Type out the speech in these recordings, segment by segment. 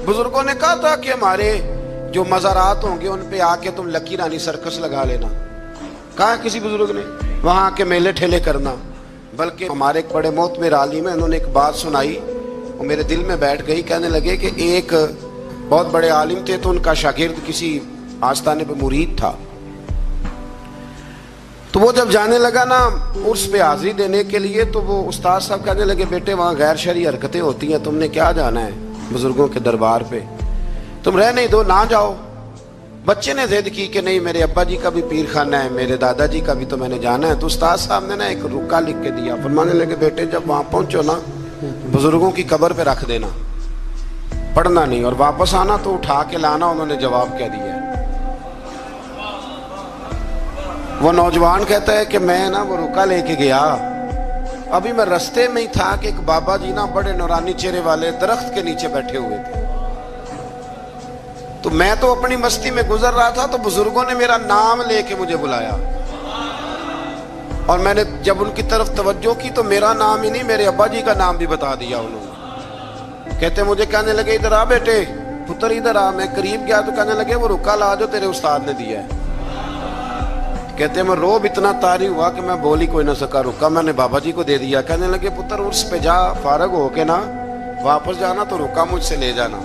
बुजुर्गों ने कहा था कि हमारे जो मज़ारात होंगे उन पे आके तुम लकी रानी सर्कस लगा लेना। कहा किसी बुजुर्ग ने वहां आके मेले ठेले करना। बल्कि हमारे एक बड़े मोहतमिर आलिम है, उन्होंने एक बात सुनाई, वो मेरे दिल में बैठ गई। कहने लगे कि एक बहुत बड़े आलिम थे, तो उनका शागिर्द किसी आस्थाने पे मुरीद था। तो वो जब जाने लगा ना उर्स पे हाजिरी देने के लिए, तो वो उस्ताद साहब कहने लगे, बेटे वहाँ गैर शरई हरकतें होती हैं, तुमने क्या जाना है बुजुर्गों के दरबार पे, तुम रह नहीं दो, ना जाओ। बच्चे ने जिद की कि नहीं, मेरे अब्बा जी का भी पीर खाना है, मेरे दादाजी का भी तो मैंने जाना है। तो उस्ताद साहब ने ना एक रुका लिख के दिया, फरमाने लगे, बेटे जब वहां पहुंचो ना बुजुर्गों की कब्र पे रख देना, पढ़ना नहीं, और वापस आना तो उठा के लाना। उन्होंने जवाब क्या दिया। वो नौजवान कहता है कि मैं ना वो रुका लेके गया, अभी मैं रास्ते में ही था कि एक बाबा जी ना बड़े नौरानी चेहरे वाले दरख्त के नीचे बैठे हुए थे। तो मैं तो अपनी मस्ती में गुजर रहा था, तो बुजुर्गों ने मेरा नाम लेके मुझे बुलाया, और मैंने जब उनकी तरफ तवज्जो की तो मेरा नाम ही नहीं, मेरे अब्बा जी का नाम भी बता दिया उन्होंने। कहते मुझे कहने लगे, इधर आ बेटे, पुत्र इधर आ। मैं करीब गया तो कहने लगे, वो रुका ला जो तेरे उस्ताद ने दिया है। कहते मैं रोब इतना तारी हुआ कि मैं बोल ही कोई ना सका, रुका मैंने बाबा जी को दे दिया। कहने लगे, पुत्र उर्स पे जा, फारग होके ना वापस जाना, तो रुका मुझसे ले जाना।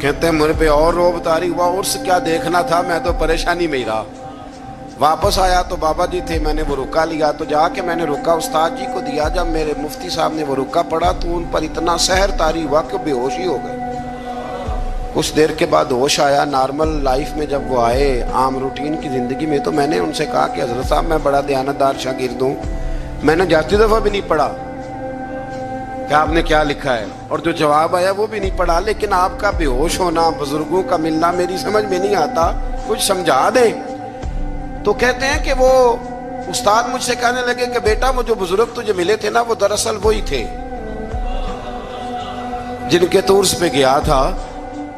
कहते हैं मुझे पे और रोब तारी हुआ, उर्स क्या देखना था, मैं तो परेशानी में ही रहा। वापस आया तो बाबा जी थे, मैंने वो रुका लिया, तो जाके मैंने रुका उस्ताद जी को दिया। जब मेरे मुफ्ती साहब ने वो रुका पढ़ा तो उन पर इतना सहर तारी हुआ कि बेहोश ही हो गए। कुछ देर के बाद होश आया। नॉर्मल लाइफ में जब वो आए, आम रूटीन की ज़िंदगी में, तो मैंने उनसे कहा कि हज़रत साहब मैं बड़ा दयानतदार शागिर्द हूँ, मैंने जाती दफ़ा भी नहीं पढ़ा कि आपने क्या लिखा है, और जो जवाब आया वो भी नहीं पढ़ा, लेकिन आपका बेहोश होना, बुजुर्गों का मिलना मेरी समझ में नहीं आता, कुछ समझा दें। तो कहते हैं कि वो उस्ताद मुझसे कहने लगे कि बेटा वो जो बुजुर्ग तुझे मिले थे ना, वो दरअसल वही थे जिनके तो उर्स पे गया था।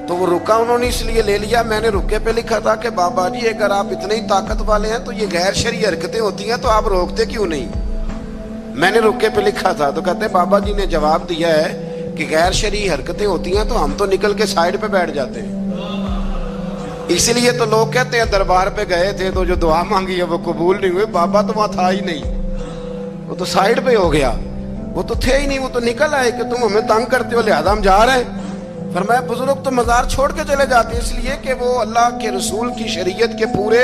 तो वो रुका उन्होंने इसलिए ले लिया। मैंने रुके पे लिखा था कि बाबा जी अगर आप इतने ही ताकत वाले हैं तो ये गैर शरई हरकतें होती हैं, तो आप रोकते क्यों नहीं। मैंने रुके पे लिखा था। तो कहते हैं बाबा जी ने जवाब दिया है कि गैर शरई हरकतें होती हैं तो हम तो निकल के साइड पे बैठ जाते हैं। इसीलिए तो लोग कहते हैं दरबार पे गए थे तो जो दुआ मांगी है वो कबूल नहीं हुई। बाबा तो वहां था ही नहीं, वो तो साइड पे हो गया, वो तो थे ही नहीं, वो तो निकल आए कि तुम हमें तंग करते हो लिहाजा हम जा रहे हैं। फरमाया बुजुर्ग तो मजार छोड़ के चले जाते हैं इसलिए कि वो अल्लाह के रसूल की शरीयत के पूरे।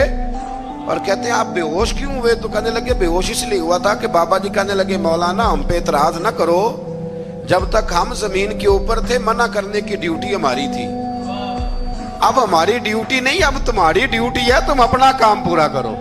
और कहते हैं आप बेहोश क्यों हुए। तो कहने लगे बेहोश इसलिए हुआ था कि बाबा जी कहने लगे, मौलाना हम पे एतराज ना करो, जब तक हम जमीन के ऊपर थे मना करने की ड्यूटी हमारी थी, अब हमारी ड्यूटी नहीं, अब तुम्हारी ड्यूटी है, तुम अपना काम पूरा करो।